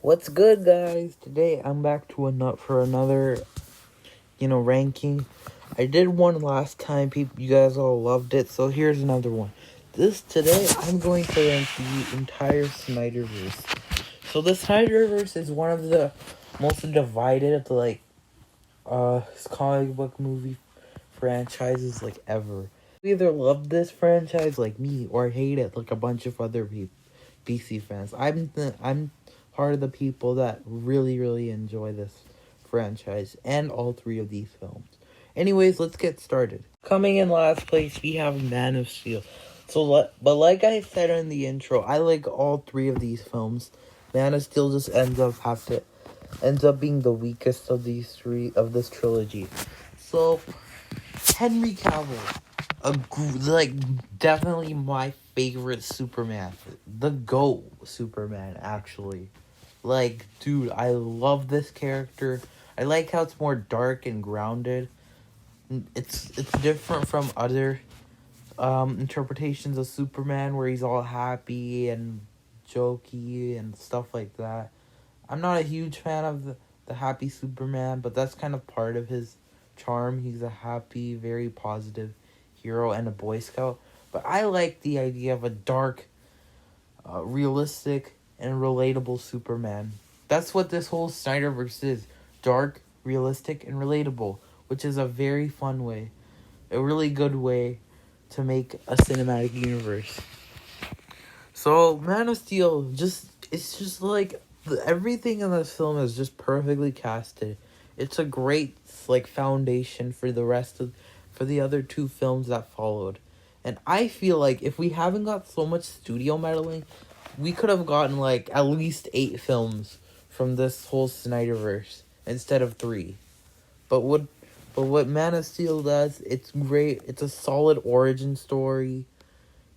What's good, guys? Today I'm back to another ranking. I did one last time. You guys all loved it, so here's another one. Today I'm going to rank the entire Snyderverse. So the Snyderverse is one of the most divided comic book movie franchises ever. You either love this franchise like me or hate it like a bunch of other people. DC fans. I'm part of the people that really enjoy this franchise and all three of these films. Anyways, let's get started. Coming in last place, we have Man of Steel. But like I said in the intro, I like all three of these films. Man of Steel just ends up being the weakest of these three of this trilogy. So Henry Cavill, definitely my favorite Superman, the GOAT Superman, actually. Dude, I love this character. I like how it's more dark and grounded. It's different from other interpretations of Superman where he's all happy and jokey and stuff like that. I'm not a huge fan of the happy Superman, but that's kind of part of his charm. He's a happy, very positive hero and a Boy Scout. But I like the idea of a dark, realistic, and relatable Superman. That's what this whole Snyderverse is. Dark, realistic, and relatable. Which is a very fun way. A really good way to make a cinematic universe. So, Man of Steel, everything in this film is just perfectly casted. It's a great foundation for the other two films that followed. And I feel like if we haven't got so much studio meddling, we could have gotten at least 8 films from this whole Snyderverse instead of 3. But what Man of Steel does, it's great. It's a solid origin story.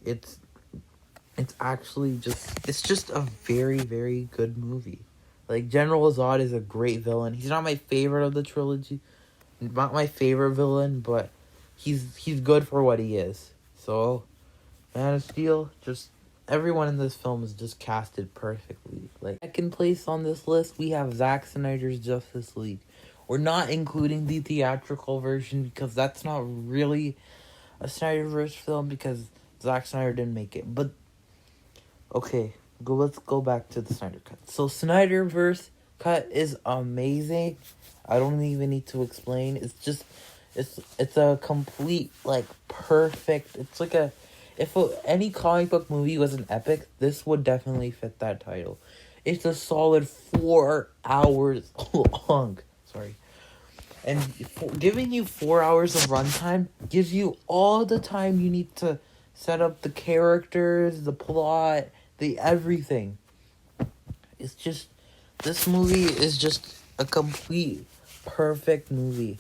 It's just a very good movie. General Zod is a great villain. He's not my favorite of the trilogy. Not my favorite villain, but he's good for what he is. So, Man of Steel, just everyone in this film is just casted perfectly. Second place on this list, we have Zack Snyder's Justice League. We're not including the theatrical version because that's not really a Snyderverse film because Zack Snyder didn't make it. But okay, let's go back to the Snyder Cut. So Snyderverse cut is amazing. I don't even need to explain. It's a complete perfect. If any comic book movie was an epic, this would definitely fit that title. It's a solid 4 hours long. Sorry. And giving you 4 hours of runtime gives you all the time you need to set up the characters, the plot, the everything. This movie is just a complete, perfect movie.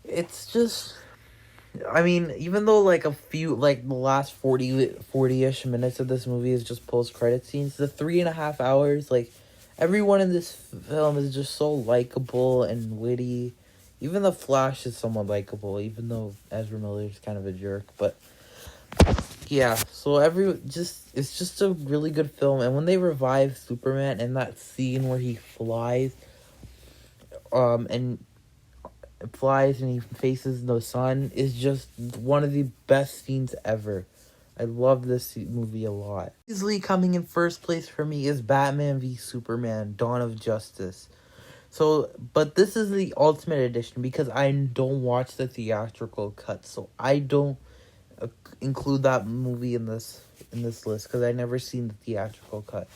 It's just, even though the last 40-ish minutes of this movie is just post-credit scenes, the 3.5 hours, everyone in this film is just so likable and witty. Even the Flash is somewhat likable, even though Ezra Miller is kind of a jerk. But yeah, so it's just a really good film. And when they revive Superman and that scene where he flies, and he faces the sun is just one of the best scenes ever. I love this movie a lot. Easily coming in first place for me is Batman v Superman: Dawn of Justice. But this is the Ultimate Edition because I don't watch the theatrical cut, so I don't include that movie in this list because I never seen the theatrical cut.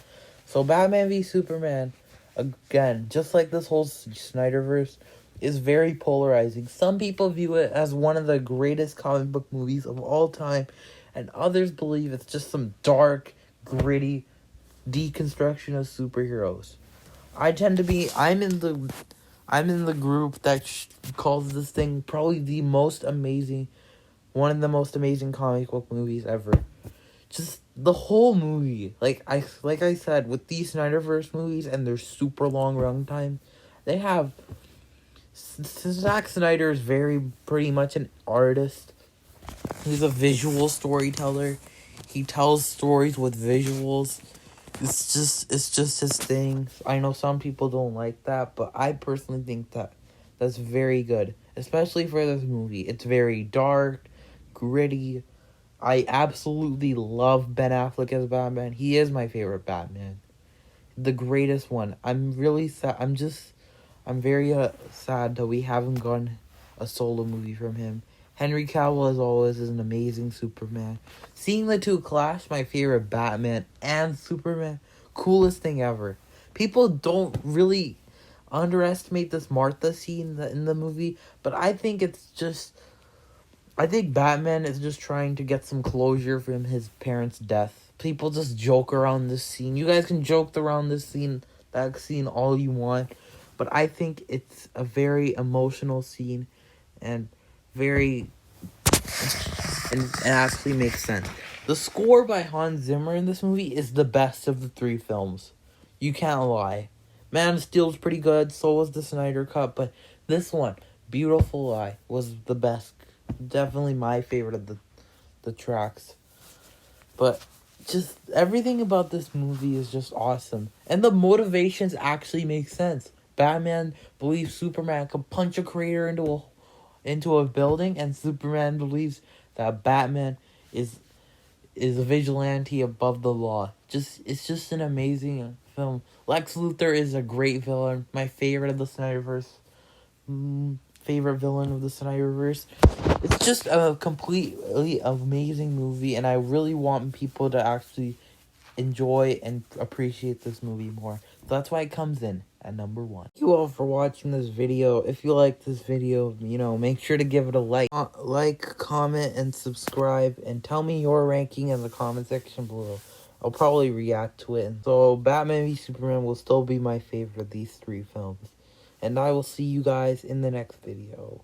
So Batman v Superman, again, just like this whole Snyderverse, is very polarizing. Some people view it as one of the greatest comic book movies of all time, and others believe it's just some dark, gritty deconstruction of superheroes. I'm in the group that calls this thing probably one of the most amazing comic book movies ever. Just the whole movie, like I said, with these Snyderverse movies and their super long runtime, they have. Zack Snyder is pretty much an artist. He's a visual storyteller. He tells stories with visuals. it's just his thing. I know some people don't like that, but I personally think that's very good, especially for this movie. It's very dark, gritty. I absolutely love Ben Affleck as Batman. He is my favorite Batman, the greatest one. I'm really sad. I'm very sad that we haven't gotten a solo movie from him. Henry Cavill, as always, is an amazing Superman. Seeing the two clash, my favorite Batman and Superman, coolest thing ever. People don't really underestimate this Martha scene in the movie, but I think I think Batman is just trying to get some closure from his parents' death. People just joke around this scene. You guys can joke around that scene all you want, but I think it's a very emotional scene and very and actually makes sense. The score by Hans Zimmer in this movie is the best of the three films. You can't lie. Man of Steel's pretty good, so was the Snyder Cut, but this one, Beautiful Lie, was the best. Definitely my favorite of the tracks. But just everything about this movie is just awesome. And the motivations actually make sense. Batman believes Superman can punch a crater into a building, and Superman believes that Batman is a vigilante above the law. It's just an amazing film. Lex Luthor is a great villain. My favorite of the Snyderverse. Favorite villain of the Snyderverse. It's just a completely amazing movie, and I really want people to actually enjoy and appreciate this movie more. So that's why it comes in at number 1. Thank you all for watching this video. If you like this video, make sure to give it a like. Comment, and subscribe, and tell me your ranking in the comment section below. I'll probably react to it. So Batman v Superman will still be my favorite of these three films. And I will see you guys in the next video.